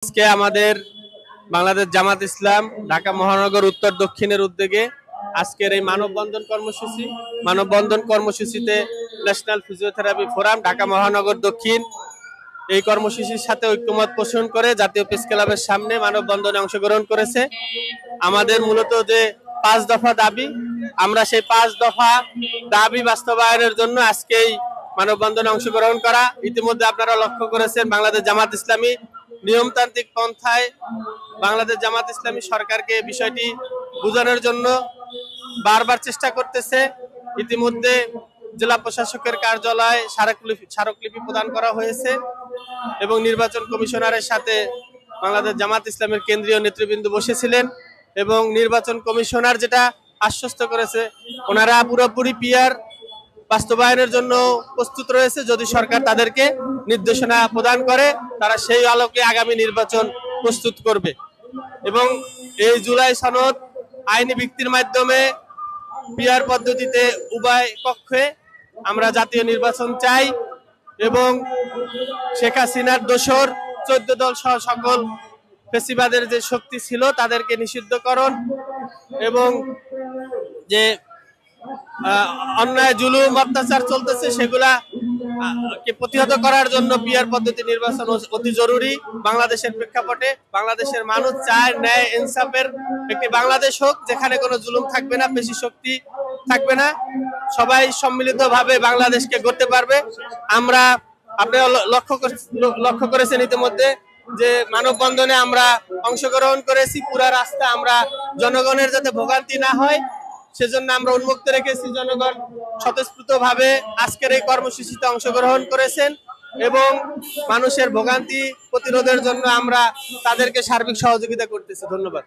আজকে আমাদের বাংলাদেশ জামাত ইসলাম ঢাকা মহানগর উত্তর দক্ষিণের উদ্যোগে আজকের এই মানববন্ধন কর্মসূচিতে ন্যাশনাল ফিজিওথেরাপি ফোরাম ঢাকা মহানগর দক্ষিণ এই কর্মসূচির সাথে ঐক্যমত পোষণ করে জাতীয় প্রেস ক্লাবের সামনে মানববন্ধনে অংশগ্রহণ করেছে। আমাদের মূলত যে 5 দফা দাবি, আমরা সেই 5 দফা দাবি বাস্তবায়নের জন্য আজকে এই মানববন্ধনে অংশগ্রহণ করা। ইতিমধ্যে আপনারা লক্ষ্য করেছেন বাংলাদেশ জামাত ইসলামী নিয়মতান্ত্রিক পন্থায় বাংলাদেশ জামাত ইসলামী সরকারকে বিষয়টি বোঝানোর জন্য বারবার চেষ্টা করতেছে। ইতিমধ্যে জেলা প্রশাসকের কার্যালয়ে স্মারকলিপি প্রদান করা হয়েছে এবং নির্বাচন কমিশনারের সাথে বাংলাদেশ জামাত ইসলামের কেন্দ্রীয় নেতৃবৃন্দ বসেছিলেন এবং নির্বাচন কমিশনার যেটা আশ্বস্ত করেছে, ওনারা পুরোপুরি পিআর বাস্তবায়নের জন্য প্রস্তুত রয়েছে। যদি সরকার তাদেরকে নির্দেশনা প্রদান করে, তারা সেই আলোকে আগামী নির্বাচন প্রস্তুত করবে এবং এই জুলাই সনদ আইনি ভিত্তির মাধ্যমে পিআর পদ্ধতিতে উভয় পক্ষে আমরা জাতীয় নির্বাচন চাই এবং শেখ হাসিনার দোসর 14 দল সহ সকল ফেসিবাদের যে শক্তি ছিল তাদেরকে নিষিদ্ধকরণ এবং যে অন্যায় জুলুম অত্যাচার চলতেছে সেগুলা প্রতিহত করার জন্য পিআর পদ্ধতি নির্বাচন অতি জরুরি। বাংলাদেশের প্রেক্ষাপটে বাংলাদেশের মানুষ চায় ন্যায় ইনসাফের একটি বাংলাদেশ হোক, যেখানে কোনো জুলুম থাকবে না, পেশি শক্তি থাকবে না, সবাই সম্মিলিতভাবে বাংলাদেশকে গড়তে পারবে। আমরা আপনারা লক্ষ্য করেছেন ইতিমধ্যে যে মানববন্ধনে আমরা অংশগ্রহণ করেছি। পুরা রাস্তা আমরা জনগণের যাতে ভোগান্তি না হয় সেজন্য আমরা উন্মুক্ত রেখেছি। জনগণ স্বতঃস্ফূর্তভাবে আজকের এই কর্মসূচিতে অংশগ্রহণ করেছেন এবং মানুষের ভোগান্তি প্রতিরোধের জন্য আমরা তাদেরকে সার্বিক সহযোগিতা করতেছি। ধন্যবাদ।